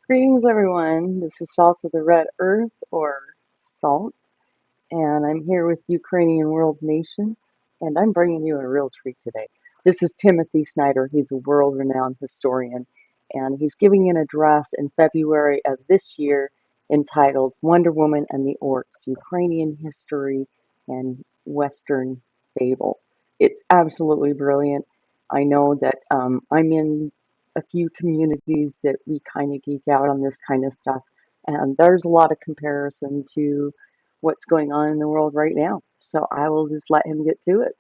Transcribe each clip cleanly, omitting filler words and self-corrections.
Greetings, everyone. This is Salt of the Red Earth, or Salt, and I'm here with Ukrainian World Nation, and I'm bringing you a real treat today. This is Timothy Snyder. He's a world-renowned historian, and he's giving an address in February of this year entitled Wonder Woman and the Orcs, Ukrainian History and Western Fable. It's absolutely brilliant. I know that I'm in a few communities that we kind of geek out on this kind of stuff, and there's a lot of comparison to what's going on in the world right now. So I will just let him get to it.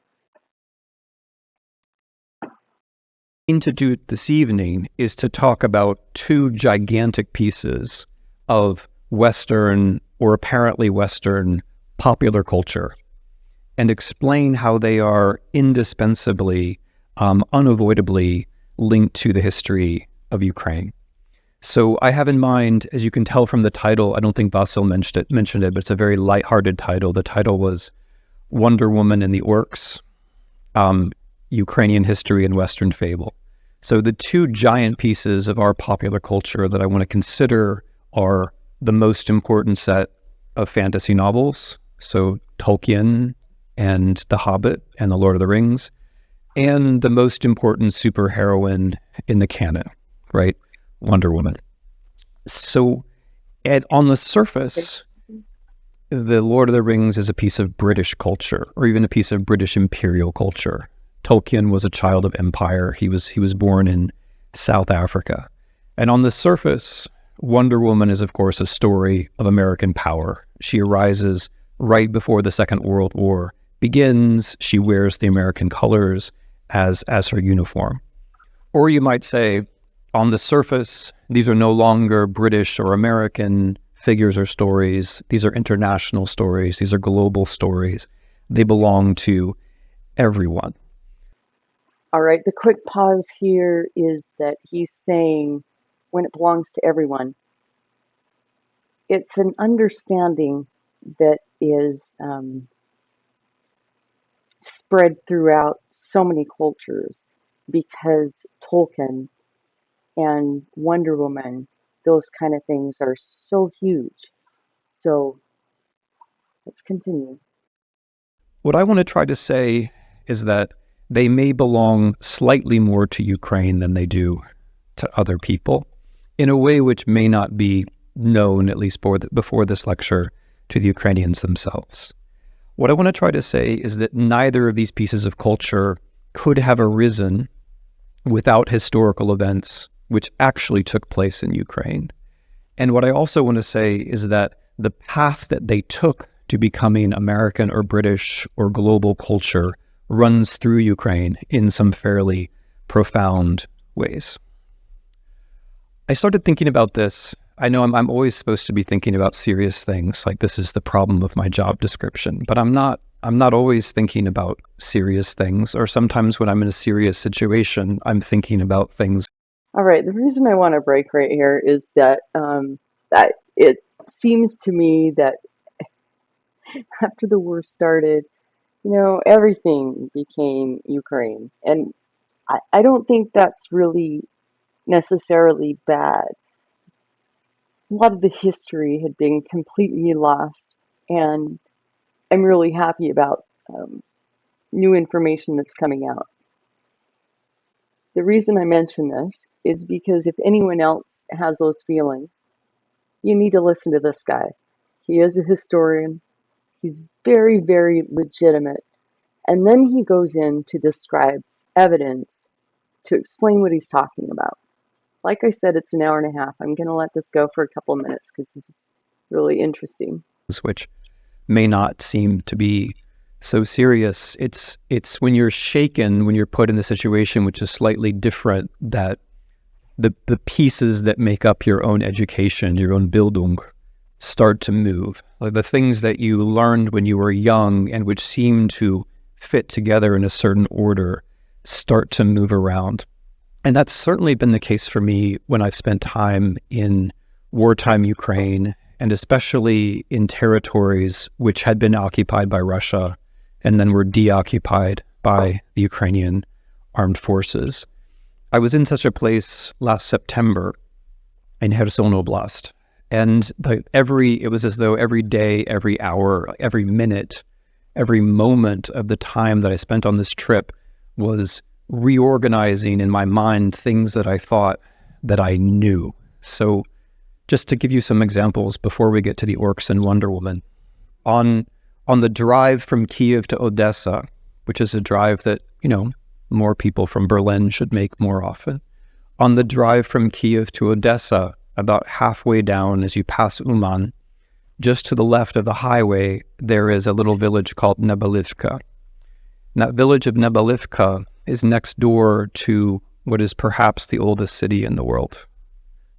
To do this evening is to talk about two gigantic pieces of Western or apparently Western popular culture and explain how they are indispensably, unavoidably linked to the history of Ukraine. So I have in mind, as you can tell from the title, I don't think Vasil mentioned it, but it's a very lighthearted title. The title was Wonder Woman and the Orcs, Ukrainian History and Western Fable. So the two giant pieces of our popular culture that I want to consider are the most important set of fantasy novels, so Tolkien and The Hobbit and The Lord of the Rings, and the most important superheroine in the canon, right? Wonder Woman. So on the surface, The Lord of the Rings is a piece of British culture, or even a piece of British imperial culture. Tolkien was a child of empire. He was born in South Africa. And on the surface, Wonder Woman is, of course, a story of American power. She arises right before the Second World War begins. She wears the American colors as her uniform. Or you might say, on the surface, these are no longer British or American figures or stories. These are international stories. These are global stories. They belong to everyone. All right, the quick pause here is that he's saying when it belongs to everyone, it's an understanding that is spread throughout so many cultures because Tolkien and Wonder Woman, those kind of things are so huge. So let's continue. What I want to try to say is that they may belong slightly more to Ukraine than they do to other people, in a way which may not be known, at least before this lecture, to the Ukrainians themselves. What I want to try to say is that neither of these pieces of culture could have arisen without historical events which actually took place in Ukraine. And what I also want to say is that the path that they took to becoming American or British or global culture runs through Ukraine in some fairly profound ways. I started thinking about this. I know I'm always supposed to be thinking about serious things, like this is the problem of my job description, but I'm not always thinking about serious things, or sometimes when I'm in a serious situation, I'm thinking about things. All right, the reason I want to break right here is that it seems to me that after the war started, everything became Ukraine. And I don't think that's really necessarily bad. A lot of the history had been completely lost, and I'm really happy about new information that's coming out. The reason I mention this is because if anyone else has those feelings, you need to listen to this guy. He is a historian. He's very, very legitimate. And then he goes in to describe evidence to explain what he's talking about. Like I said, it's an hour and a half. I'm going to let this go for a couple of minutes because this is really interesting. Which may not seem to be so serious. It's when you're shaken, when you're put in a situation which is slightly different, that the pieces that make up your own education, your own Bildung, start to move. Like the things that you learned when you were young and which seem to fit together in a certain order start to move around. And that's certainly been the case for me when I've spent time in wartime Ukraine, and especially in territories which had been occupied by Russia and then were deoccupied by the Ukrainian armed forces. I was in such a place last September, in Kherson Oblast. And it was as though every day, every hour, every minute, every moment of the time that I spent on this trip was reorganizing in my mind things that I thought that I knew. So just to give you some examples before we get to the orcs and Wonder Woman, on the drive from Kiev to Odessa, which is a drive that, more people from Berlin should make more often. On the drive from Kiev to Odessa, about halfway down as you pass Uman, just to the left of the highway, there is a little village called Nebalivka. And that village of Nebalivka is next door to what is perhaps the oldest city in the world.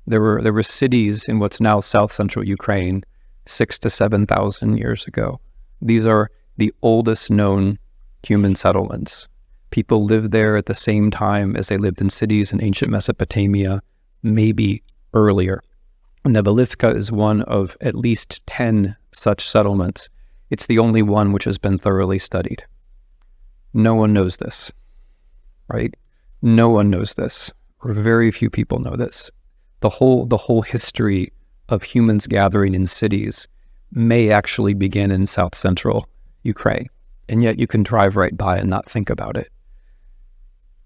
There were cities in what's now south-central Ukraine 6,000 to 7,000 years ago. These are the oldest known human settlements. People lived there at the same time as they lived in cities in ancient Mesopotamia, maybe earlier. Nebalivka is one of at least 10 such settlements. It's the only one which has been thoroughly studied. No one knows this, right? No one knows this, or very few people know this. The whole history of humans gathering in cities may actually begin in south-central Ukraine, and yet you can drive right by and not think about it.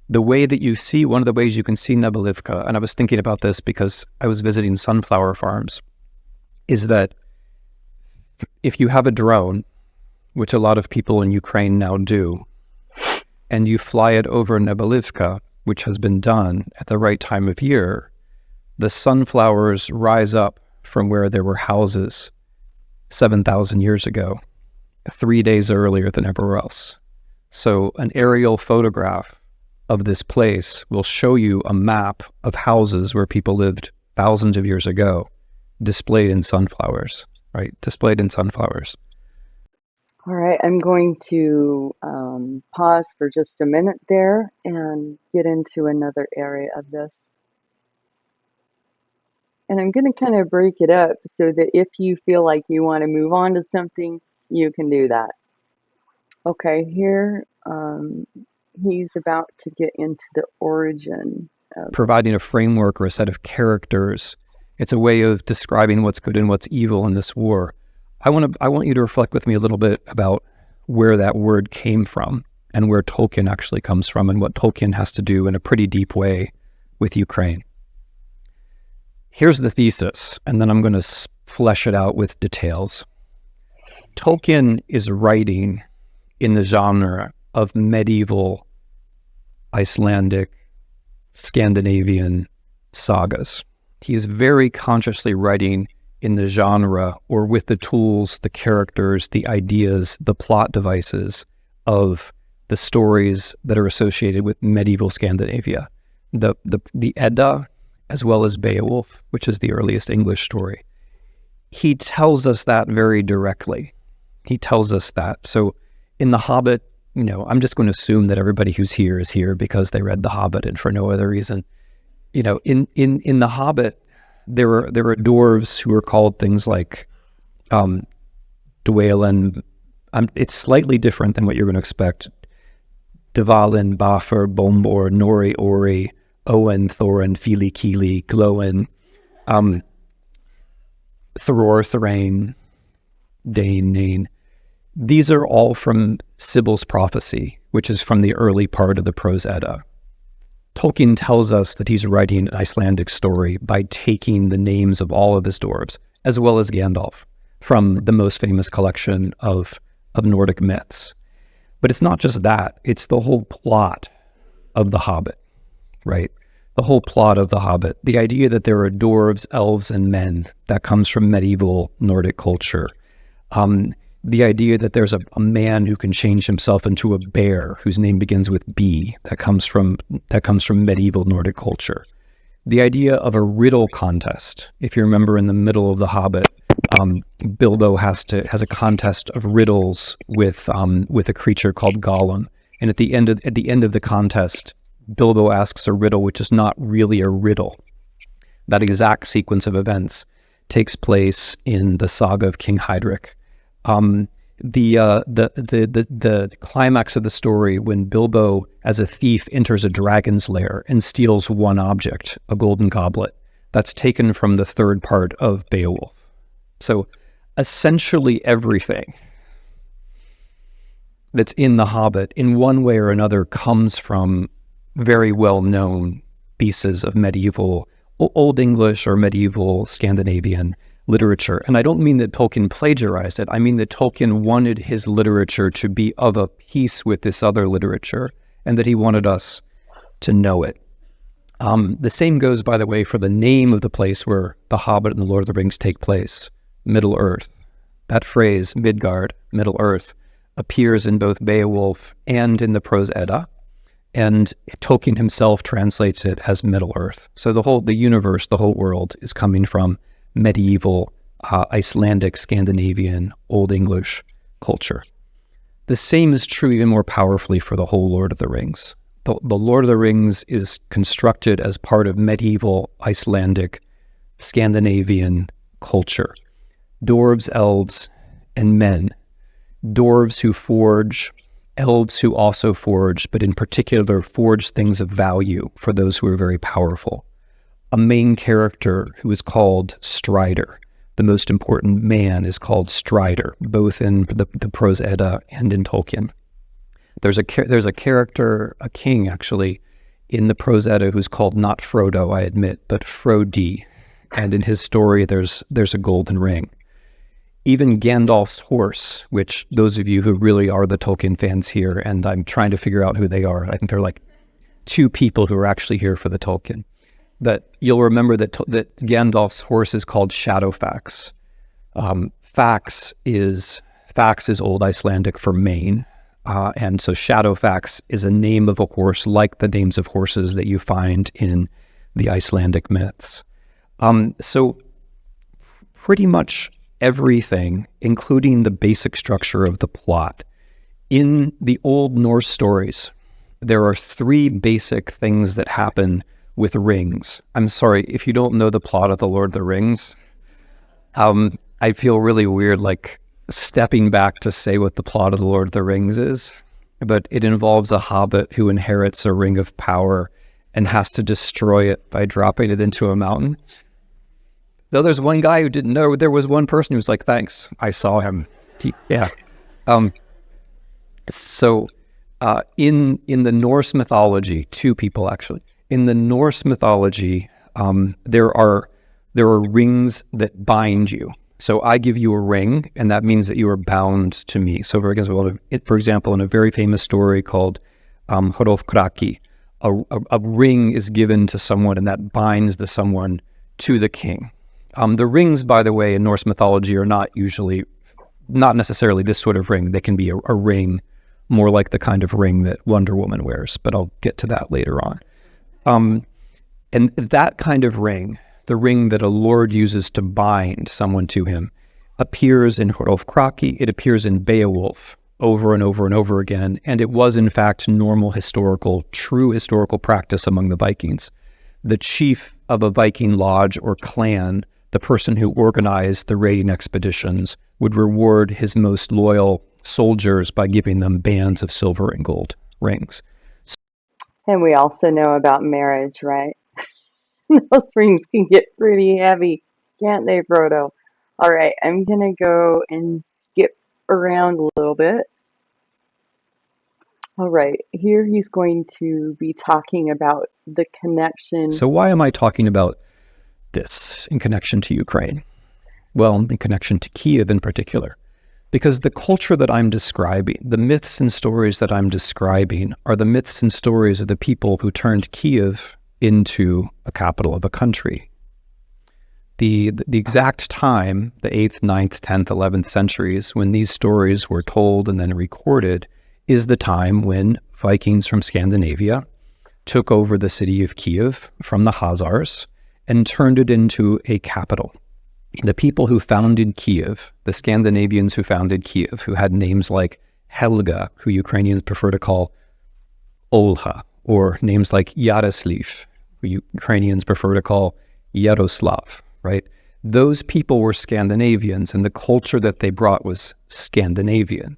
The way that you see, one of the ways you can see Nebalivka, and I was thinking about this because I was visiting sunflower farms, is that if you have a drone, which a lot of people in Ukraine now do, and you fly it over Nebalivka, which has been done at the right time of year, the sunflowers rise up from where there were houses 7,000 years ago, 3 days earlier than everywhere else. So an aerial photograph of this place will show you a map of houses where people lived thousands of years ago, displayed in sunflowers, right? Displayed in sunflowers. All right, I'm going to pause for just a minute there and get into another area of this. And I'm going to kind of break it up so that if you feel like you want to move on to something, you can do that. Okay, here he's about to get into the origin of providing a framework or a set of characters. It's a way of describing what's good and what's evil in this war. I want you to reflect with me a little bit about where that word came from and where Tolkien actually comes from and what Tolkien has to do in a pretty deep way with Ukraine. Here's the thesis, and then I'm going to flesh it out with details. Tolkien is writing in the genre of medieval Icelandic, Scandinavian sagas. He is very consciously writing in the genre or with the tools, the characters, the ideas, the plot devices of the stories that are associated with medieval Scandinavia. The Edda, as well as Beowulf, which is the earliest English story. He tells us that very directly. He tells us that. So in The Hobbit, I'm just going to assume that everybody who's here is here because they read The Hobbit and for no other reason. In The Hobbit, there were dwarves who were called things like Dwalin. It's slightly different than what you're going to expect. Dvalin, Bafur, Bombor, Nori, Ori, Owen, Thorin, Fili, Kili, Glowin, Thror, Thrain, Dane, Nain. These are all from Sibyl's prophecy, which is from the early part of the Prose Edda. Tolkien tells us that he's writing an Icelandic story by taking the names of all of his dwarves, as well as Gandalf, from the most famous collection of Nordic myths. But it's not just that, it's the whole plot of The Hobbit, right? The whole plot of The Hobbit. The idea that there are dwarves, elves, and men, that comes from medieval Nordic culture. The idea that there's a man who can change himself into a bear whose name begins with B, that comes from medieval Nordic culture. The idea of a riddle contest. If you remember in the middle of The Hobbit, Bilbo has a contest of riddles with a creature called Gollum, and at the end of the contest, Bilbo asks a riddle which is not really a riddle. That exact sequence of events takes place in the saga of King Heinrich. The climax of the story when Bilbo, as a thief, enters a dragon's lair and steals one object, a golden goblet. That's taken from the third part of Beowulf. So essentially everything that's in The Hobbit, in one way or another, comes from very well-known pieces of medieval, Old English or medieval Scandinavian literature. And I don't mean that Tolkien plagiarized it. I mean that Tolkien wanted his literature to be of a piece with this other literature, and that he wanted us to know it. The same goes, by the way, for the name of the place where The Hobbit and The Lord of the Rings take place, Middle-earth. That phrase, Midgard, Middle-earth, appears in both Beowulf and in the Prose Edda, and Tolkien himself translates it as Middle-earth. So the universe, the whole world, is coming from medieval, Icelandic, Scandinavian, Old English culture. The same is true even more powerfully for the whole Lord of the Rings. The Lord of the Rings is constructed as part of medieval, Icelandic, Scandinavian culture. Dwarves, elves, and men. Dwarves who forge, elves who also forge, but in particular forge things of value for those who are very powerful. A main character who is called Strider. The most important man is called Strider, both in the Prose Edda and in Tolkien. There's a character, a king actually, in the Prose Edda who's called not Frodo, I admit, but Frodi. And in his story, there's a golden ring. Even Gandalf's horse, which those of you who really are the Tolkien fans here, and I'm trying to figure out who they are. I think they're like two people who are actually here for the Tolkien. That you'll remember that Gandalf's horse is called Shadowfax. Fax is Old Icelandic for mane, and so Shadowfax is a name of a horse like the names of horses that you find in the Icelandic myths. So pretty much everything, including the basic structure of the plot. In the Old Norse stories, there are three basic things that happen with rings. I'm sorry, if you don't know the plot of The Lord of the Rings, I feel really weird like stepping back to say what the plot of The Lord of the Rings is, but it involves a hobbit who inherits a ring of power and has to destroy it by dropping it into a mountain. Though there's one guy who didn't know, there was one person who was like, thanks, I saw him. Yeah. So in the Norse mythology, two people actually, in the Norse mythology, there are rings that bind you. So I give you a ring, and that means that you are bound to me. So for example, in a very famous story called Hrolfkraki, a ring is given to someone, and that binds the someone to the king. The rings, by the way, in Norse mythology are not necessarily this sort of ring. They can be a ring more like the kind of ring that Wonder Woman wears, but I'll get to that later on. And that kind of ring, the ring that a lord uses to bind someone to him, appears in Hrolfkraki, it appears in Beowulf over and over and over again, and it was in fact true historical practice among the Vikings. The chief of a Viking lodge or clan, the person who organized the raiding expeditions, would reward his most loyal soldiers by giving them bands of silver and gold rings. And we also know about marriage, right? Those rings can get pretty heavy, can't they, Frodo? All right, I'm going to go and skip around a little bit. All right, here he's going to be talking about the connection. So why am I talking about this in connection to Ukraine? Well, in connection to Kiev in particular. Because the culture that I'm describing, the myths and stories that I'm describing, are the myths and stories of the people who turned Kiev into a capital of a country. The exact time, the 8th, 9th, 10th, 11th centuries, when these stories were told and then recorded, is the time when Vikings from Scandinavia took over the city of Kiev from the Khazars and turned it into a capital. The people who founded Kiev, the Scandinavians who founded Kiev, who had names like Helga, who Ukrainians prefer to call Olha, or names like Yaroslav, who Ukrainians prefer to call Yaroslav, right? Those people were Scandinavians, and the culture that they brought was Scandinavian.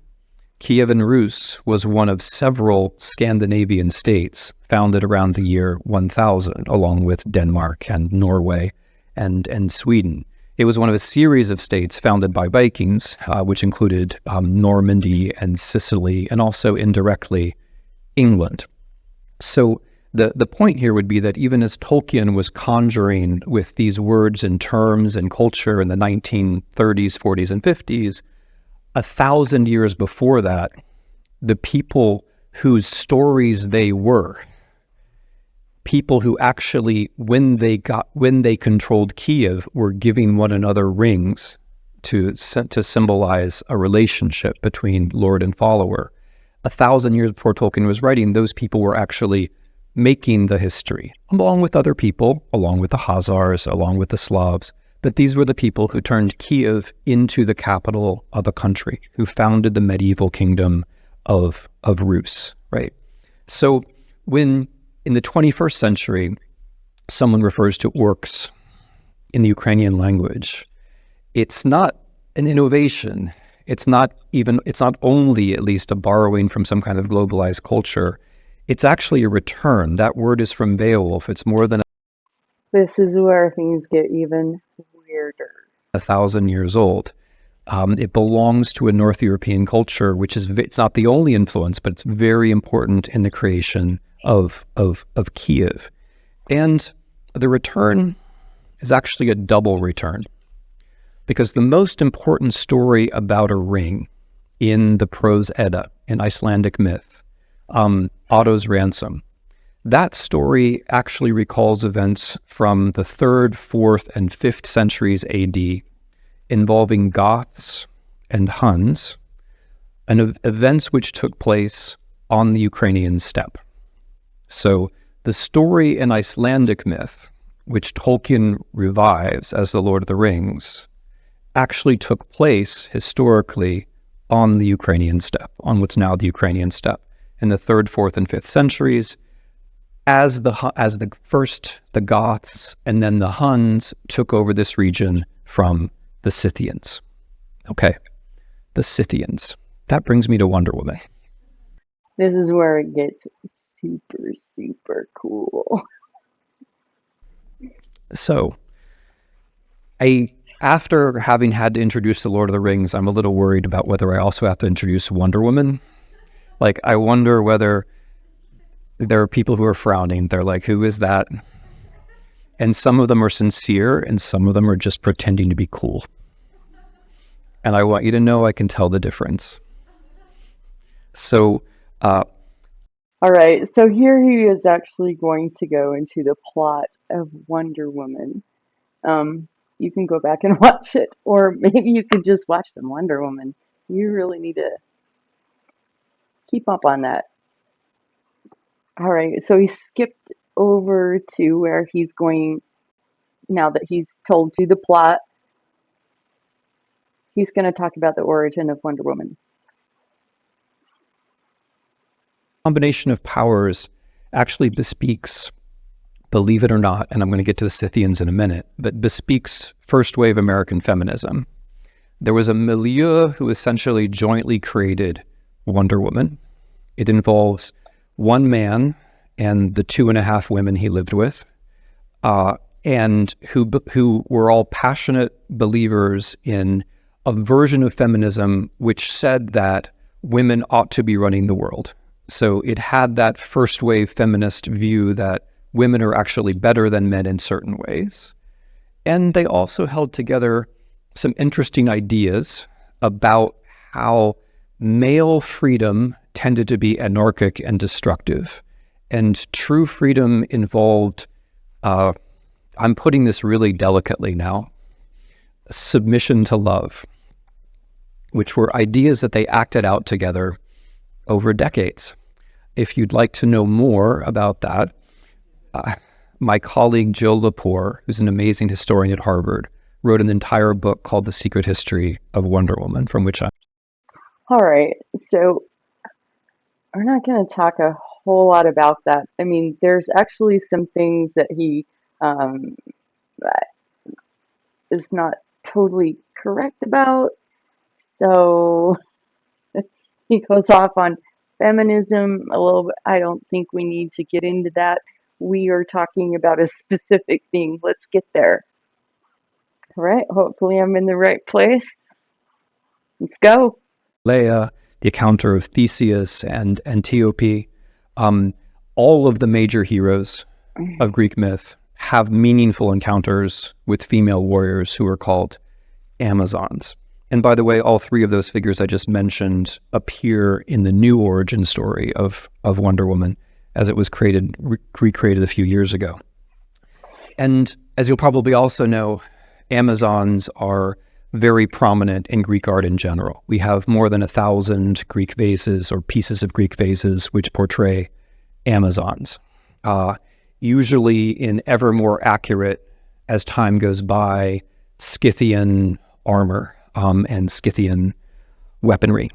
Kievan Rus was one of several Scandinavian states founded around the year 1000, along with Denmark and Norway and Sweden. It was one of a series of states founded by Vikings, which included Normandy and Sicily, and also indirectly England. So the point here would be that even as Tolkien was conjuring with these words and terms and culture in the 1930s, 40s, and 50s, 1,000 years before that, the people whose stories they were, people who actually, when they controlled Kiev, were giving one another rings to symbolize a relationship between Lord and follower. 1,000 years before Tolkien was writing, those people were actually making the history, along with other people, along with the Khazars, along with the Slavs. But these were the people who turned Kiev into the capital of a country, who founded the medieval kingdom of Rus, right? So when in the 21st century, someone refers to orcs in the Ukrainian language, it's not an innovation. It's not only at least a borrowing from some kind of globalized culture. It's actually a return. That word is from Beowulf. It's more than This is where things get even weirder. 1,000 years old. It belongs to a North European culture, which is, it's not the only influence, but it's very important in the creation of Kiev. And the return is actually a double return, because the most important story about a ring in the Prose Edda, in Icelandic myth, Otto's ransom, that story actually recalls events from the 3rd, 4th, and 5th centuries AD involving Goths and Huns, and events which took place on the Ukrainian steppe. So the story in Icelandic myth, which Tolkien revives as The Lord of the Rings, actually took place historically on the Ukrainian steppe, on what's now the Ukrainian steppe, in the 3rd, 4th, and 5th centuries, as the Goths and then the Huns took over this region from the Scythians. Okay, the Scythians. That brings me to Wonder Woman. This is where it gets super, super cool. So, after having had to introduce The Lord of the Rings, I'm a little worried about whether I also have to introduce Wonder Woman. Like, I wonder whether there are people who are frowning. They're like, who is that? And some of them are sincere, and some of them are just pretending to be cool. And I want you to know I can tell the difference. So, All right, so here he is actually going to go into the plot of Wonder Woman. You can go back and watch it, or maybe you could just watch some Wonder Woman. You really need to keep up on that. All right, so he skipped over to where he's going now that he's told you the plot. He's going to talk about the origin of Wonder Woman. combination of powers actually bespeaks, believe it or not, and I'm going to get to the Scythians in a minute, but bespeaks first wave American feminism. There was a milieu who essentially jointly created Wonder Woman. It involves one man and the 2.5 women he lived with, and who were all passionate believers in a version of feminism which said that women ought to be running the world. So it had that first wave feminist view that women are actually better than men in certain ways. And they also held together some interesting ideas about how male freedom tended to be anarchic and destructive. And true freedom involved, I'm putting this really delicately now, submission to love, which were ideas that they acted out together over decades. If you'd like to know more about that, my colleague Jill Lepore, who's an amazing historian at Harvard, wrote an entire book called The Secret History of Wonder Woman, from which I'm... All right, so we're not going to talk a whole lot about that. I mean, there's actually some things that he that is not totally correct about. So he goes off on feminism a little bit. I don't think we need to get into that. We are talking about a specific thing. Let's get there. All right. Hopefully, I'm in the right place. Let's go. Leia, the encounter of Theseus and Antiope. Um, all of the major heroes of Greek myth have meaningful encounters with female warriors who are called Amazons. And by the way, all three of those figures I just mentioned appear in the new origin story of Wonder Woman as it was recreated a few years ago. And as you'll probably also know, Amazons are very prominent in Greek art in general. We have more than 1,000 Greek vases or pieces of Greek vases which portray Amazons, usually in ever more accurate, as time goes by, Scythian armor and Scythian weaponry.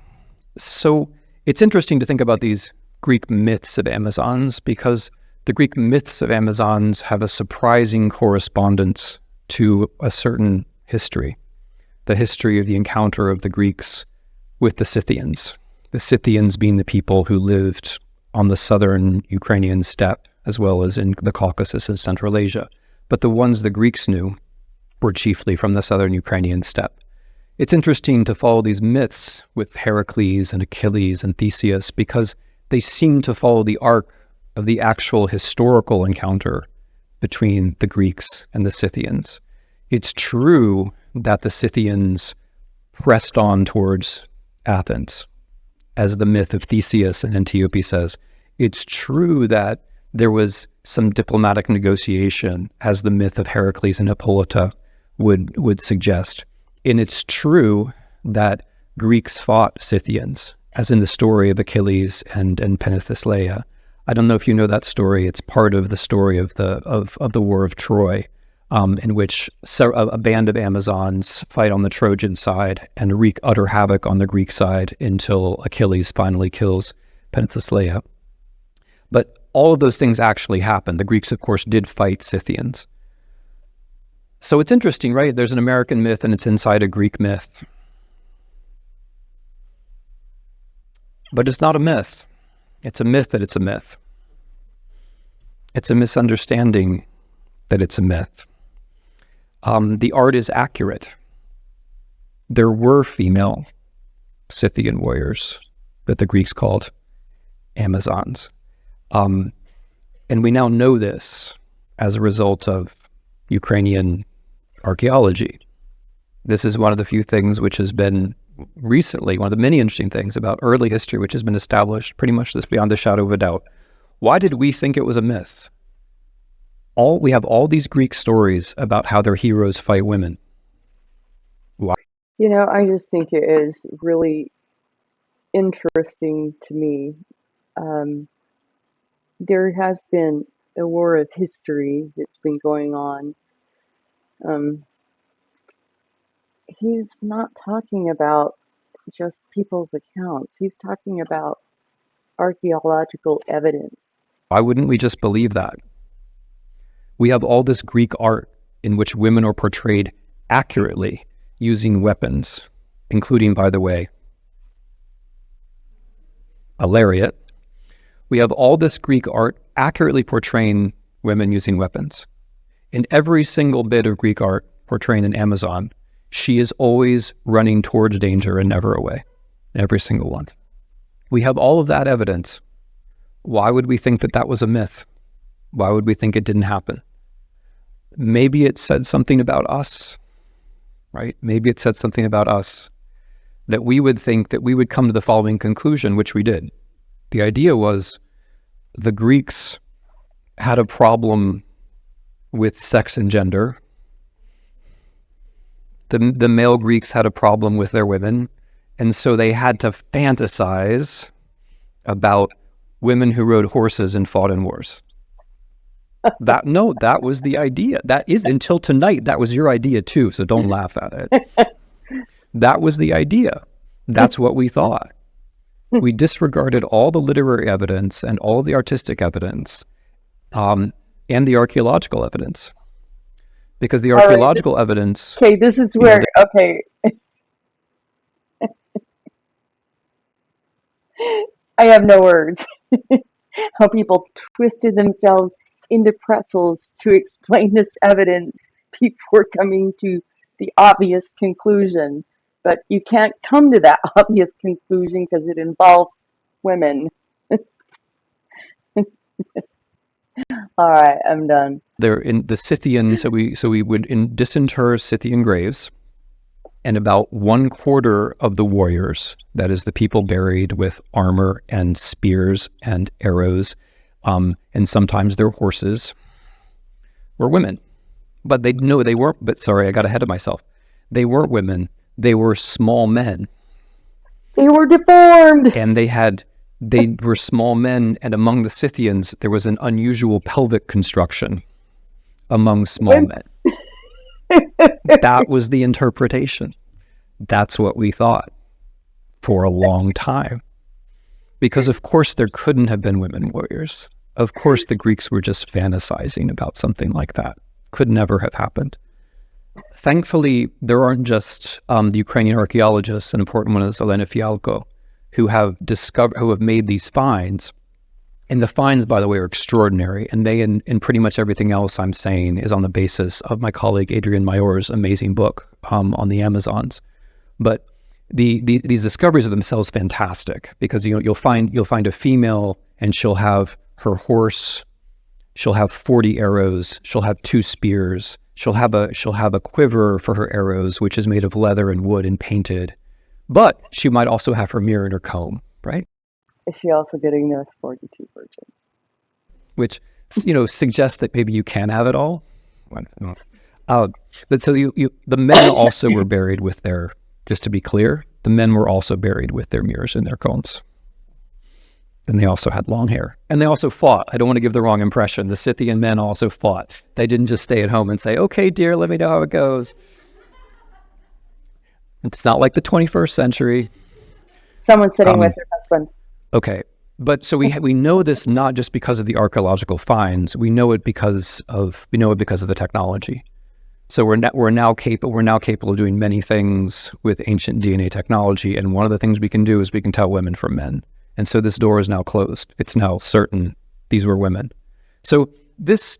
So it's interesting to think about these Greek myths of Amazons because the Greek myths of Amazons have a surprising correspondence to a certain history, the history of the encounter of the Greeks with the Scythians being the people who lived on the southern Ukrainian steppe, as well as in the Caucasus and Central Asia. But the ones the Greeks knew were chiefly from the southern Ukrainian steppe. It's interesting to follow these myths with Heracles and Achilles and Theseus because they seem to follow the arc of the actual historical encounter between the Greeks and the Scythians. It's true that the Scythians pressed on towards Athens, as the myth of Theseus and Antiope says. It's true that there was some diplomatic negotiation, as the myth of Heracles and Hippolyta would suggest. And it's true that Greeks fought Scythians, as in the story of Achilles and Penthesilea. I don't know if you know that story. It's part of the story of the War of Troy, in which a band of Amazons fight on the Trojan side and wreak utter havoc on the Greek side until Achilles finally kills Penthesilea. But all of those things actually happened. The Greeks, of course, did fight Scythians. So it's interesting, right? There's an American myth and it's inside a Greek myth. But it's not a myth. It's a myth that it's a myth. It's a misunderstanding that it's a myth. The art is accurate. There were female Scythian warriors that the Greeks called Amazons. And we now know this as a result of Ukrainian archaeology. This is one of the few things which has been recently, one of the many interesting things about early history, which has been established pretty much this beyond a shadow of a doubt. Why did we think it was a myth? We have all these Greek stories about how their heroes fight women. Why? I just think it is really interesting to me. There has been a war of history that's been going on. He's not talking about just people's accounts. He's talking about archaeological evidence. Why wouldn't we just believe that? We have all this Greek art in which women are portrayed accurately using weapons, including, by the way, a lariat. We have all this Greek art accurately portraying women using weapons. In every single bit of Greek art portraying an Amazon, she is always running towards danger and never away. Every single one. We have all of that evidence. Why would we think that that was a myth? Why would we think it didn't happen? Maybe it said something about us, right? Maybe it said something about us that we would think that we would come to the following conclusion, which we did. The idea was the Greeks had a problem with sex and gender. The male Greeks had a problem with their women, and so they had to fantasize about women who rode horses and fought in wars. That was the idea. That is, until tonight, that was your idea too, so don't laugh at it. That was the idea. That's what we thought. We disregarded all the literary evidence and all of the artistic evidence and the archaeological evidence. Because the archaeological evidence... Okay, this is where, okay. I have no words. How people twisted themselves into pretzels to explain this evidence before coming to the obvious conclusion. But you can't come to that obvious conclusion because it involves women. All right, I'm done. They're in the Scythian, so we would disinter Scythian graves, and about 1/4 of the warriors, that is the people buried with armor and spears and arrows, and sometimes their horses, were women. But they weren't. But sorry, I got ahead of myself. They weren't women. They were small men, They were deformed. and they were small men. And among the Scythians, there was an unusual pelvic construction among small Women. men. That was the interpretation. That's what we thought for a long time. Because of course there couldn't have been women warriors. Of course the Greeks were just fantasizing about something like that. Could never have happened. Thankfully, there aren't just the Ukrainian archaeologists, an important one is Elena Fialko, who have made these finds. And the finds, by the way, are extraordinary. And they, and pretty much everything else I'm saying, is on the basis of my colleague Adrian Mayor's amazing book on the Amazons. But these discoveries are themselves fantastic, because you'll find a female, and she'll have her horse, she'll have 40 arrows, she'll have 2 spears, she'll have a quiver for her arrows, which is made of leather and wood and painted. But she might also have her mirror and her comb, right? Is she also getting there with 42 virgins? Which suggests that maybe you can have it all. But so the men also were buried with their. Just to be clear, the men were also buried with their mirrors and their combs. And they also had long hair. And they also fought. I don't want to give the wrong impression. The Scythian men also fought. They didn't just stay at home and say, okay, dear, let me know how it goes. It's not like the 21st century. Someone sitting with her husband. Okay. But so we know this not just because of the archaeological finds. We know it because of the technology. So we're now capable of doing many things with ancient DNA technology, and one of the things we can do is we can tell women from men. And so this door is now closed. It's now certain these were women. So this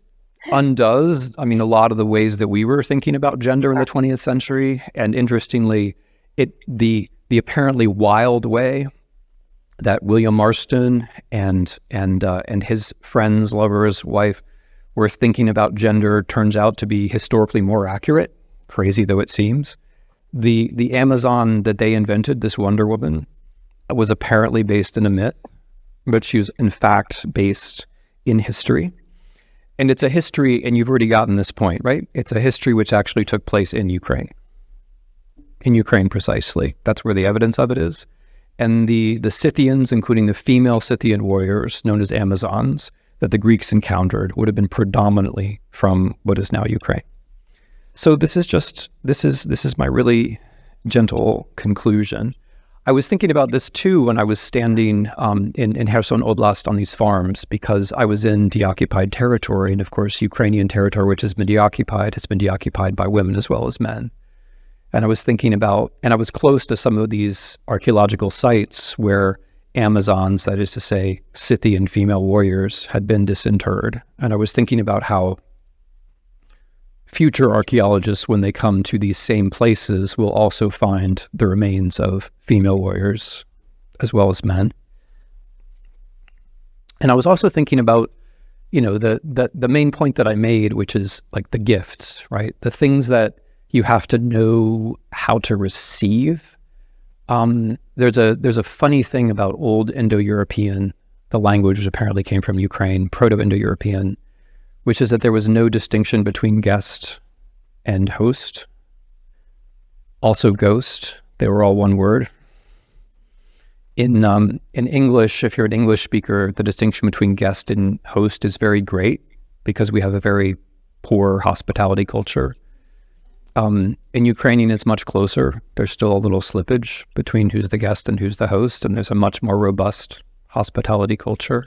undoes, a lot of the ways that we were thinking about gender in the 20th century. And interestingly, the apparently wild way that William Marston and his friends, lovers, wife were thinking about gender turns out to be historically more accurate, crazy though it seems. The Amazon that they invented, this Wonder Woman, was apparently based in a myth, but she was in fact based in history. And it's a history, and you've already gotten this point, right? It's a history which actually took place in Ukraine. In Ukraine, precisely. That's where the evidence of it is. And the Scythians, including the female Scythian warriors known as Amazons, that the Greeks encountered would have been predominantly from what is now Ukraine. So this is my really gentle conclusion. I was thinking about this too when I was standing in Kherson Oblast on these farms, because I was in deoccupied territory, and of course Ukrainian territory, which has been deoccupied by women as well as men. And I was thinking about, and I was close to some of these archaeological sites where Amazons, that is to say, Scythian female warriors, had been disinterred. And I was thinking about how future archaeologists, when they come to these same places, will also find the remains of female warriors as well as men. And I was also thinking about, the main point that I made, which is like the gifts, right? The things that you have to know how to receive. There's a funny thing about old Indo-European, the language which apparently came from Ukraine, Proto-Indo-European, which is that there was no distinction between guest and host. Also ghost, they were all one word. In English, if you're an English speaker, the distinction between guest and host is very great, because we have a very poor hospitality culture. In Ukrainian, it's much closer. There's still a little slippage between who's the guest and who's the host, and there's a much more robust hospitality culture.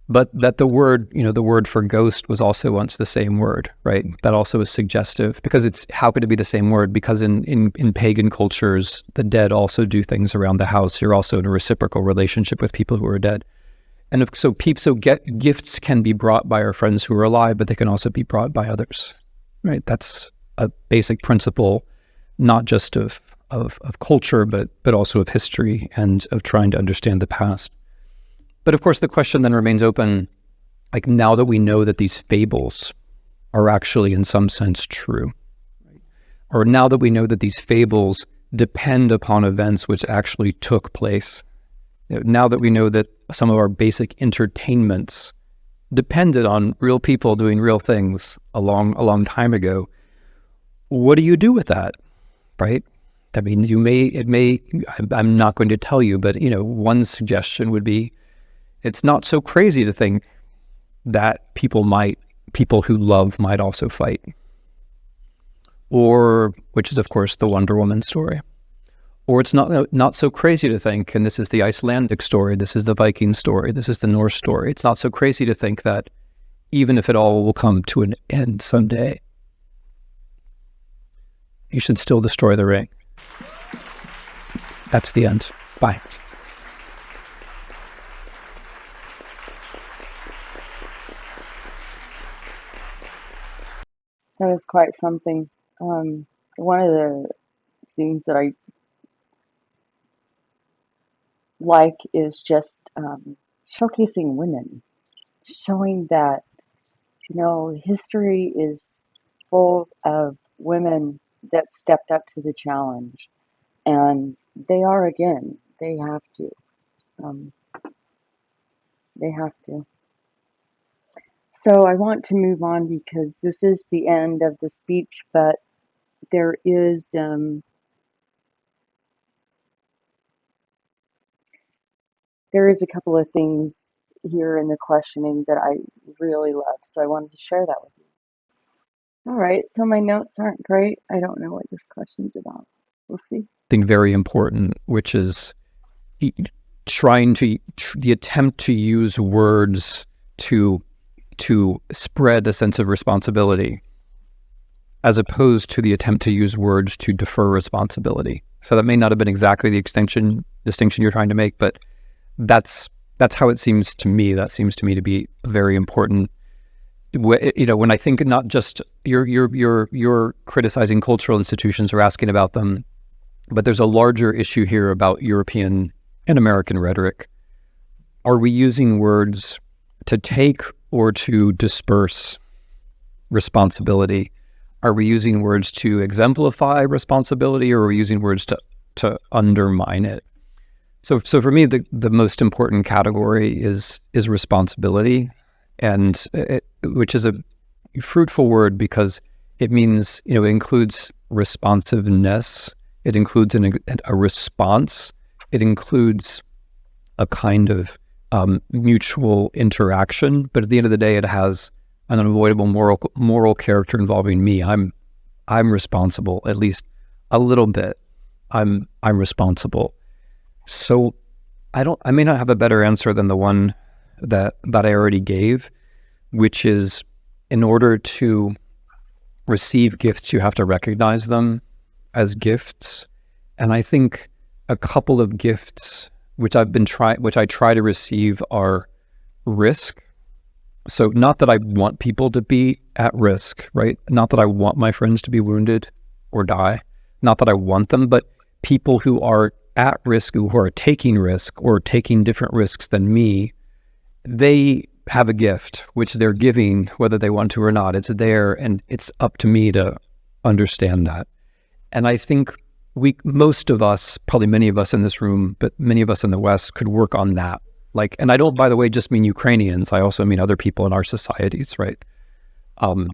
but that the word, the word for ghost was also once the same word, right? That also is suggestive, because how could it be the same word? Because in pagan cultures, the dead also do things around the house. You're also in a reciprocal relationship with people who are dead. And gifts can be brought by our friends who are alive, but they can also be brought by others, right? That's a basic principle, not just of culture, but also of history and of trying to understand the past. But of course, the question then remains open, like, now that we know that these fables are actually in some sense true, or now that we know that these fables depend upon events which actually took place, now that we know that some of our basic entertainments depended on real people doing real things a long time ago, what do you do with that, right? I mean, I'm not going to tell you, but one suggestion would be, it's not so crazy to think that people who love might also fight. Or, which is of course the Wonder Woman story. Or it's not so crazy to think, and this is the Icelandic story, this is the Viking story, this is the Norse story. It's not so crazy to think that even if it all will come to an end someday, you should still destroy the ring. That's the end. Bye. That is quite something. One of the things that I like is just showcasing women, showing that, history is full of women that stepped up to the challenge, and they are again. They have to. Um, they have to. So I want to move on because this is the end of the speech, but there is a couple of things here in the questioning that I really love, so I wanted to share that with you. All right, so my notes aren't great. I don't know what this question's about. We'll see. Thing very important, which is the attempt to use words to spread a sense of responsibility, as opposed to the attempt to use words to defer responsibility. So that may not have been exactly the distinction you're trying to make, but that's how it seems to me. That seems to me to be very important. When I think, not just you're criticizing cultural institutions or asking about them, but there's a larger issue here about European and American rhetoric. Are we using words to take or to disperse responsibility? Are we using words to exemplify responsibility, or are we using words to undermine it? So for me, the most important category is responsibility, and which is a fruitful word because it means, it includes responsiveness, it includes a response, it includes a kind of mutual interaction, but at the end of the day, it has an unavoidable moral character involving me. I'm responsible, at least a little bit. I'm responsible. So I may not have a better answer than the one that I already gave, which is, in order to receive gifts, you have to recognize them as gifts. And I think a couple of gifts which I try to receive are risk. So not that I want people to be at risk, right? Not that I want my friends to be wounded or die. Not that I want them, but people who are at risk, who are taking risk or taking different risks than me, they have a gift which they're giving whether they want to or not. It's there, and it's up to me to understand that. And I think most of us, probably many of us in this room, but many of us in the West, could work on that. Like, and I don't, by the way, just mean Ukrainians. I also mean other people in our societies, right? And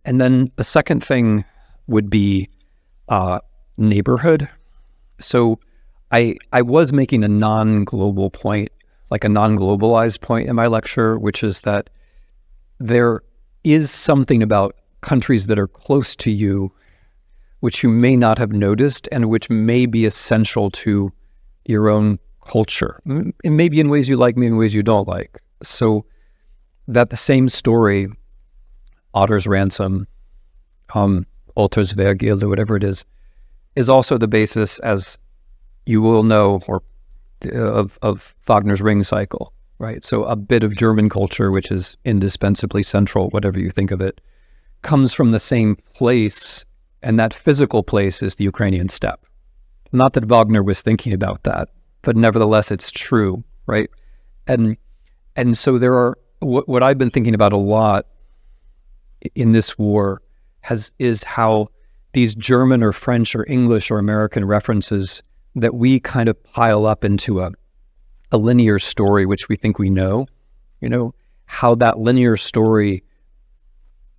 then the second thing would be neighborhood. So I was making a non-global point, like a non-globalized point in my lecture, which is that there is something about countries that are close to you which you may not have noticed and which may be essential to your own culture. And maybe in ways you like, maybe in ways you don't like. So that the same story, Otter's Ransom, Otter's Vergil, or whatever it is also the basis, as you will know, or of Wagner's Ring Cycle, right? So a bit of German culture, which is indispensably central, whatever you think of it, comes from the same place, and that physical place is the Ukrainian steppe. Not that Wagner was thinking about that, but nevertheless, it's true, right? And so there are what I've been thinking about a lot in this war is how these German or French or English or American references that we kind of pile up into a linear story, which we think we know, how that linear story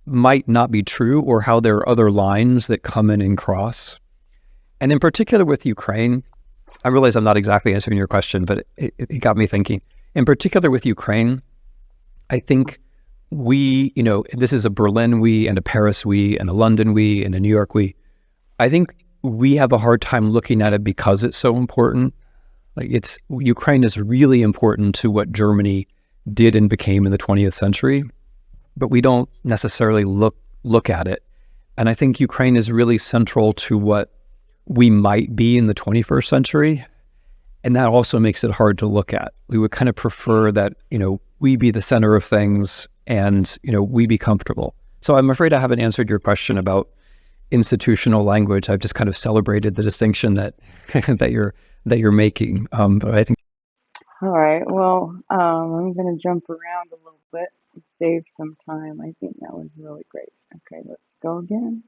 might not be true, or how there are other lines that come in and cross. And in particular with Ukraine, I realize I'm not exactly answering your question, but it got me thinking. In particular with Ukraine, I think we, this is a Berlin we, and a Paris we, and a London we, and a New York we. I think we have a hard time looking at it because it's so important. Like Ukraine is really important to what Germany did and became in the 20th century, but we don't necessarily look at it. And I think Ukraine is really central to what we might be in the 21st century. And that also makes it hard to look at. We would kind of prefer that, we be the center of things and, we be comfortable. So I'm afraid I haven't answered your question about institutional language. I've just kind of celebrated the distinction that that you're making. But I think. All right. Well, I'm going to jump around a little bit and save some time. I think that was really great. Okay, let's go again.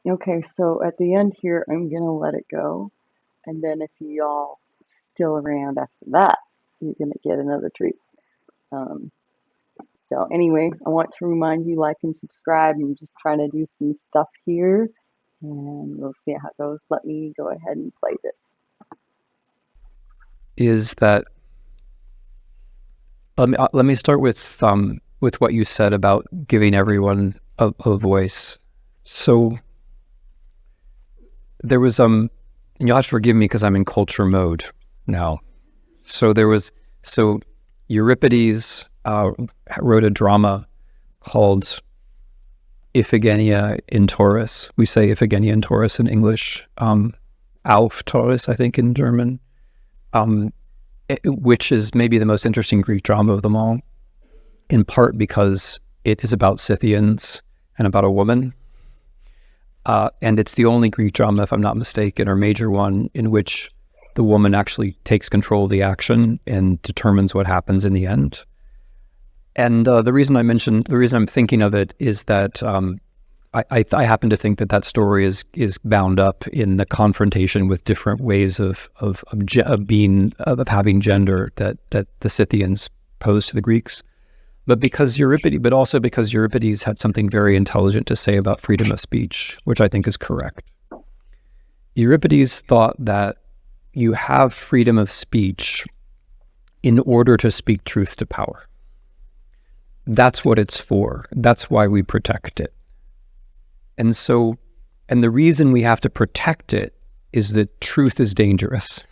Okay, so at the end here, I'm going to let it go. And then if y'all still around after that, you're going to get another treat. So anyway, I want to remind you, like and subscribe. I'm just trying to do some stuff here, and we'll see how it goes. Let me go ahead and play this. Is that let me start with what you said about giving everyone a voice. So there was and you'll have to forgive me because I'm in culture mode now. So Euripides wrote a drama called Iphigenia in Taurus. We say Iphigenia in Taurus in English. Auf Taurus, I think, in German. Which is maybe the most interesting Greek drama of them all, in part because it is about Scythians and about a woman. And it's the only Greek drama, if I'm not mistaken, or major one, in which the woman actually takes control of the action and determines what happens in the end. And the reason I'm thinking of it is that I happen to think that story is bound up in the confrontation with different ways of having gender that the Scythians posed to the Greeks. But also because Euripides had something very intelligent to say about freedom of speech, which I think is correct. Euripides thought that you have freedom of speech in order to speak truth to power. That's what it's for. That's why we protect it. And the reason we have to protect it is that truth is dangerous,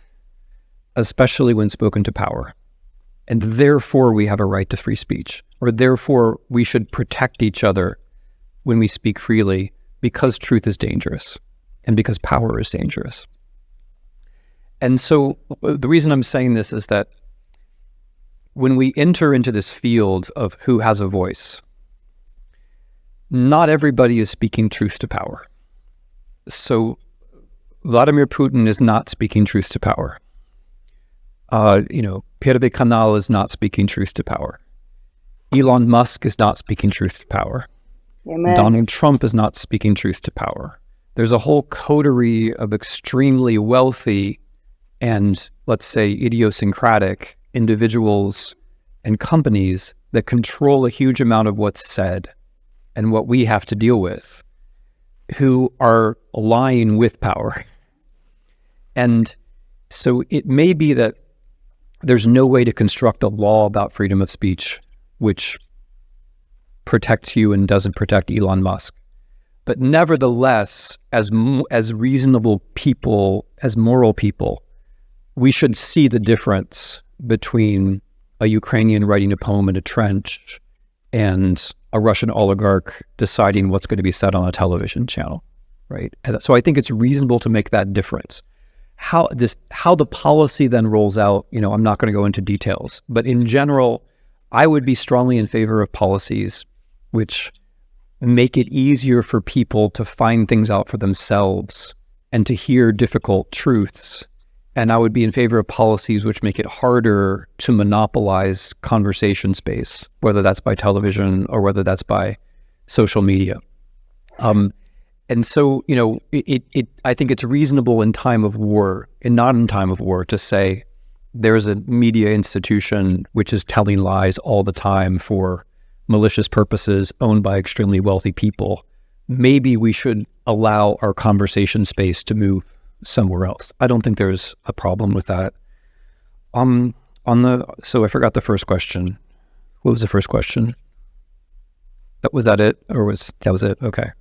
especially when spoken to power. And therefore we have a right to free speech, or therefore we should protect each other when we speak freely, because truth is dangerous and because power is dangerous. And so the reason I'm saying this is that when we enter into this field of who has a voice, not everybody is speaking truth to power. So Vladimir Putin is not speaking truth to power. Pierre Canal is not speaking truth to power. Elon Musk is not speaking truth to power. Amen. Donald Trump is not speaking truth to power. There's a whole coterie of extremely wealthy and, let's say, idiosyncratic individuals and companies that control a huge amount of what's said and what we have to deal with, who are aligning with power. And so it may be that there's no way to construct a law about freedom of speech which protects you and doesn't protect Elon Musk. But nevertheless, as reasonable people, as moral people, we should see the difference between a Ukrainian writing a poem in a trench and a Russian oligarch deciding what's going to be said on a television channel, right? And so I think it's reasonable to make that difference. How the policy then rolls out, I'm not going to go into details, but in general, I would be strongly in favor of policies which make it easier for people to find things out for themselves and to hear difficult truths. And I would be in favor of policies which make it harder to monopolize conversation space, whether that's by television or whether that's by social media. And so, I think it's reasonable in time of war and not in time of war to say there's a media institution which is telling lies all the time for malicious purposes owned by extremely wealthy people. Maybe we should allow our conversation space to move somewhere else. I don't think there's a problem with that. So I forgot the first question. What was the first question? Was that it? Or that was it? Okay.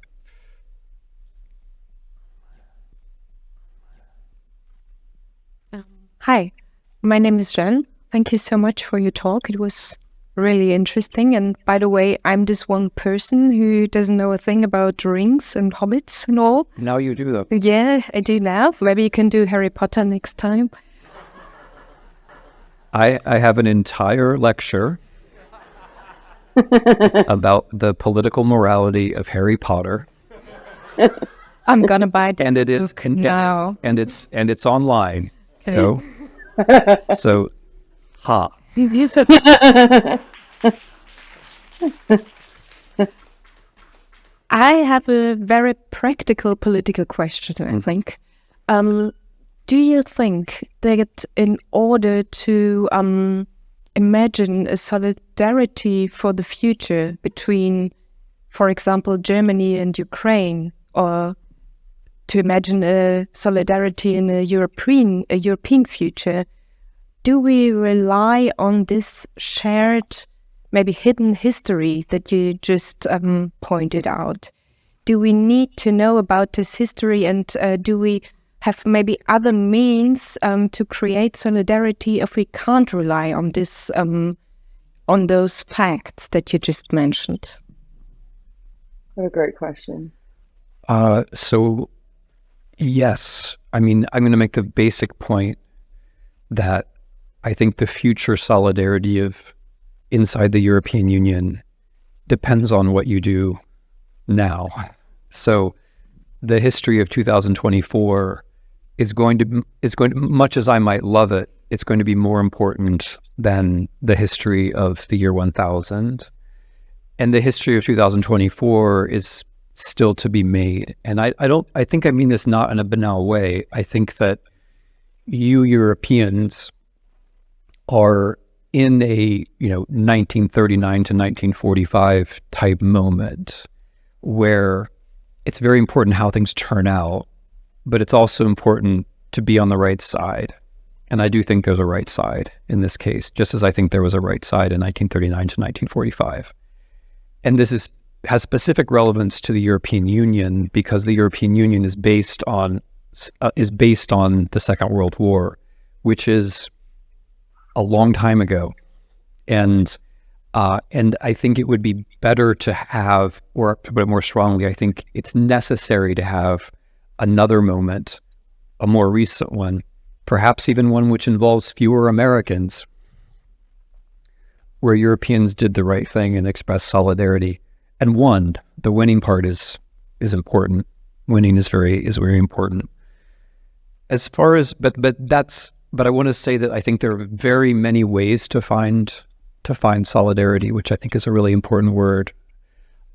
Hi, my name is Jen. Thank you so much for your talk. It was really interesting. And by the way, I'm this one person who doesn't know a thing about rings and hobbits and all. Now you do, though. Yeah, I do now. Maybe you can do Harry Potter next time. I have an entire lecture about the political morality of Harry Potter. I'm gonna buy this and it is book now. And it's online. Okay. So ha. I have a very practical political question, I think. Do you think that in order to imagine a solidarity for the future between, for example, Germany and Ukraine, or to imagine a solidarity in a European future, do we rely on this shared, maybe hidden history that you just pointed out? Do we need to know about this history, and do we have maybe other means to create solidarity if we can't rely on this, on those facts that you just mentioned? What a great question. So yes, I mean, I'm going to make the basic point that I think the future solidarity of inside the European Union depends on what you do now. So the history of 2024 is going to, much as I might love it, it's going to be more important than the history of the year 1000. And the history of 2024 is still to be made. And I think I mean this not in a banal way. I think that you Europeans are in a 1939 to 1945 type moment where it's very important how things turn out, but it's also important to be on the right side. And I do think there's a right side in this case, just as I think there was a right side in 1939 to 1945. And this has specific relevance to the European Union because the European Union is based on the Second World War, which is a long time ago. And I think it would be better to have, or to put it more strongly, I think it's necessary to have another moment, a more recent one, perhaps even one which involves fewer Americans, where Europeans did the right thing and expressed solidarity and won. The winning part is important. Winning is very important. As far as, but I want to say that I think there are very many ways to find solidarity, which I think is a really important word.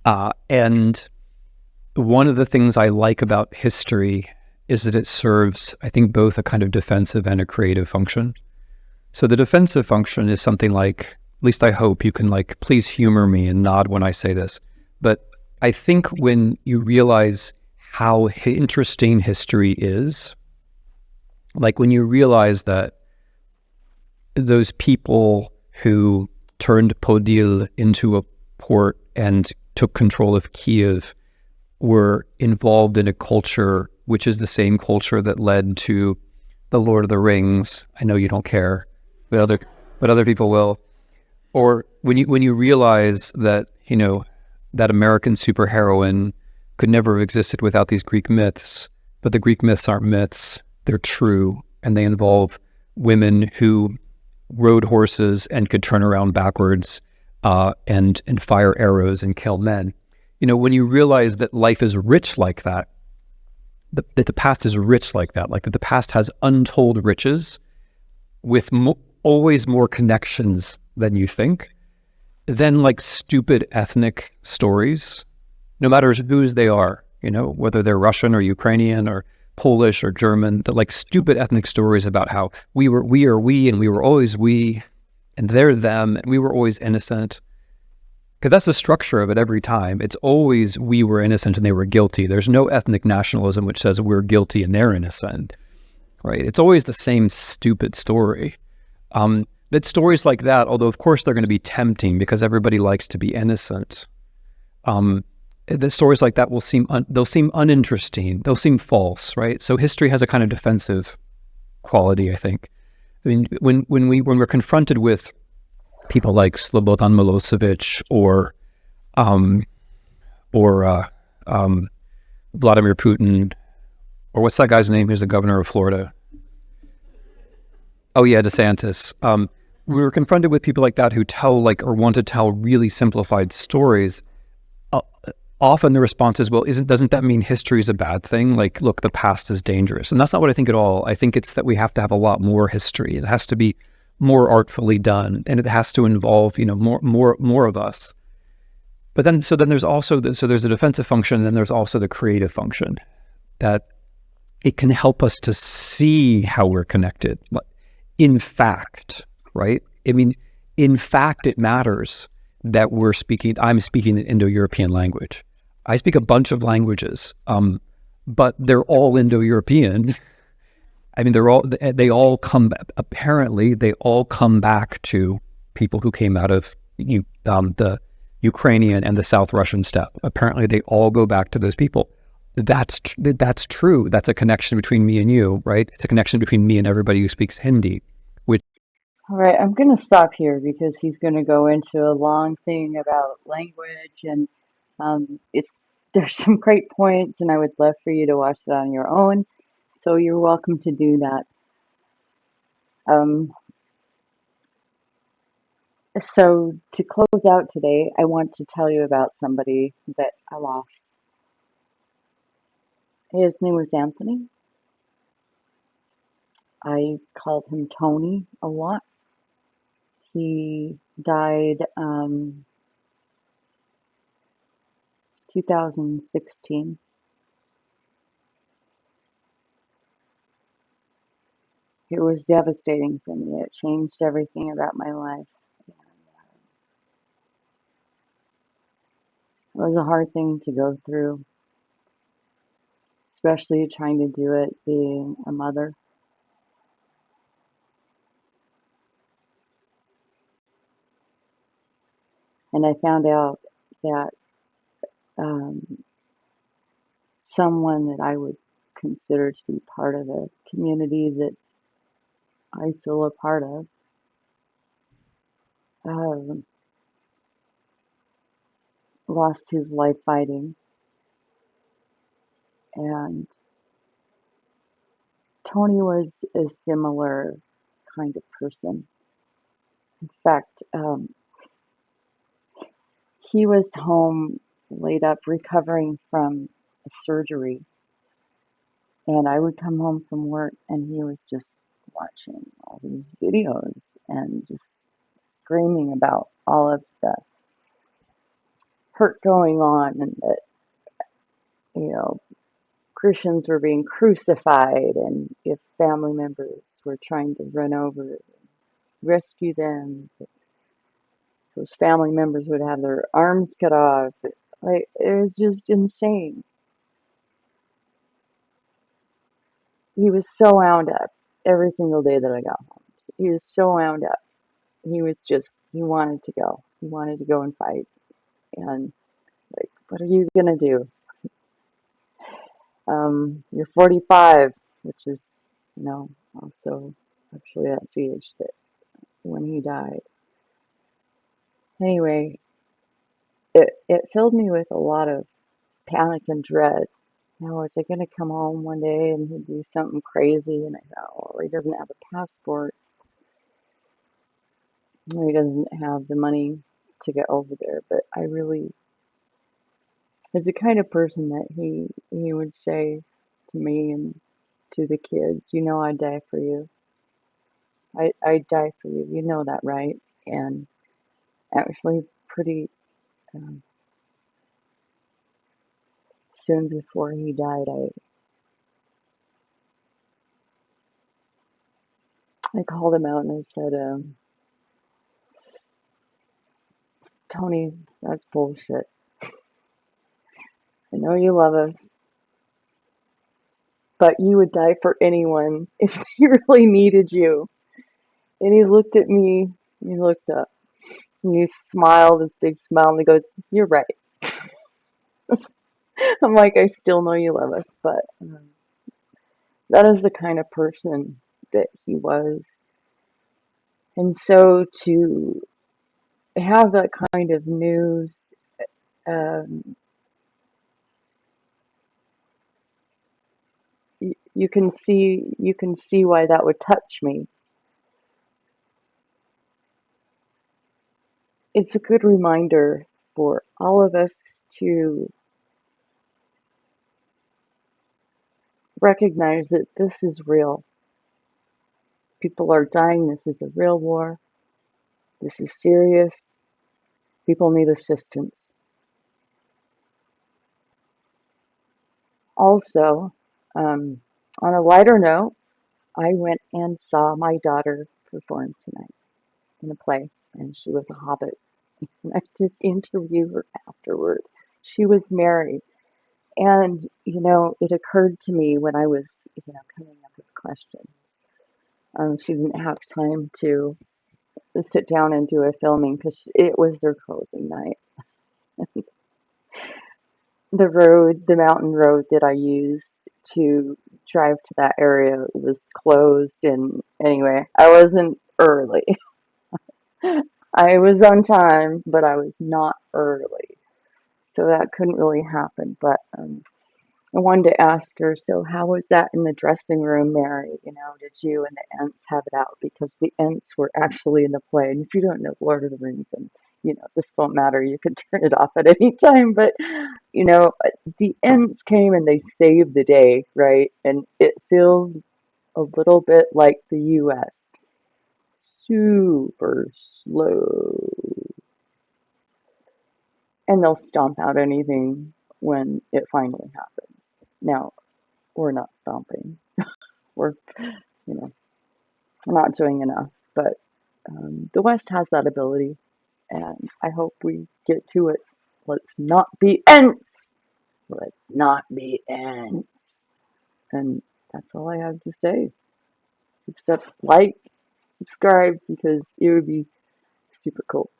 And one of the things I like about history is that it serves, I think, both a kind of defensive and a creative function. So the defensive function is something like, at least I hope you can please humor me and nod when I say this, but I think when you realize how interesting history is, like when you realize that those people who turned Podil into a port and took control of Kiev were involved in a culture which is the same culture that led to The Lord of the Rings. I know you don't care, but other people will. Or when you realize that, that American superheroine could never have existed without these Greek myths, but the Greek myths aren't myths, they're true, and they involve women who rode horses and could turn around backwards, and fire arrows and kill men. When you realize that life is rich like that, that the past is rich like that the past has untold riches with always more connections than you think, then like stupid ethnic stories, no matter whose they are, whether they're Russian or Ukrainian or Polish or German, the like stupid ethnic stories about how we are we and we were always we and they're them and we were always innocent. Because that's the structure of it every time. It's always we were innocent and they were guilty. There's no ethnic nationalism which says we're guilty and they're innocent, right? It's always the same stupid story. That stories like that, although of course they're going to be tempting because everybody likes to be innocent, the stories like that they'll seem uninteresting. They'll seem false, right? So history has a kind of defensive quality, I think. I mean, when we're confronted with people like Slobodan Milosevic um, or Vladimir Putin, or what's that guy's name? Who's the governor of Florida? Oh yeah, DeSantis. We were confronted with people like that who tell or want to tell really simplified stories. Uh, Often the response is, well, doesn't that mean history is a bad thing? Like, look, the past is dangerous. And that's not what I think at all. I think it's that we have to have a lot more history. It has to be more artfully done, and it has to involve, more of us. But then, so then there's also there's a defensive function, and then there's also the creative function, that it can help us to see how we're connected. In fact, right? I mean, in fact, it matters that I'm speaking an Indo-European language. I speak a bunch of languages, but they're all Indo-European. I mean, apparently they all come back to people who came out of the Ukrainian and the South Russian steppe. Apparently they all go back to those people. That's true. That's a connection between me and you, right? It's a connection between me and everybody who speaks Hindi, which, All right, I'm going to stop here because he's going to go into a long thing about language, and there's some great points, and I would love for you to watch it on your own. So you're welcome to do that. Um, so to close out today, I want to tell you about somebody that I lost. His name was Anthony. I called him Tony a lot. He died 2016. It was devastating for me. It changed everything about my life. It was a hard thing to go through, especially trying to do it being a mother. And I found out that um, someone that I would consider to be part of a community that I feel a part of um, lost his life fighting. And Tony was a similar kind of person. In fact, he was home laid up recovering from a surgery, and I would come home from work and he was just watching all these videos and just screaming about all of the hurt going on, and that, you know, Christians were being crucified, and if family members were trying to run over and rescue them, those family members would have their arms cut off. Like, it was just insane. He was so wound up every single day that I got home. He was so wound up. He wanted to go. He wanted to go and fight. And, like, what are you going to do? You're 45, which is, also actually that's the age that when he died. Anyway, it filled me with a lot of panic and dread. Now, was I going to come home one day and he'd do something crazy? And I thought, well, he doesn't have a passport. He doesn't have the money to get over there. But I really, as the kind of person that he would say to me and to the kids, you know, I'd die for you. I'd die for you. You know that, right? And actually, pretty um, soon before he died, I called him out and I said, Tony, that's bullshit. I know you love us, but you would die for anyone if they really needed you. And he looked at me, and he looked up, and he smiled, this big smile, and he goes, you're right. I'm like, I still know you love us, but that is the kind of person that he was. And so to have that kind of news, um, you can see why that would touch me. It's a good reminder for all of us to recognize that this is real. People are dying. This is a real war. This is serious. People need assistance. Also, on a lighter note, I went and saw my daughter perform tonight in a play, and she was a hobbit. And I did interview her afterward. She was Mary. And, you know, it occurred to me when I was, you know, coming up with questions. She didn't have time to sit down and do a filming because it was their closing night. The mountain road that I used to drive to that area was closed. And anyway, I wasn't early. I was on time, but I was not early. So that couldn't really happen. But I wanted to ask her, so how was that in the dressing room, Mary? You know, did you and the Ents have it out? Because the Ents were actually in the play. And if you don't know Lord of the Rings, then, you know, this won't matter. You can turn it off at any time. But, you know, the Ents came and they saved the day, right? And it feels a little bit like the U.S. Super slow. And they'll stomp out anything when it finally happens. Now, we're not stomping. We're, you know, not doing enough. But the West has that ability, and I hope we get to it. Let's not be ants. Let's not be ants. And that's all I have to say. Except like, subscribe, because it would be super cool.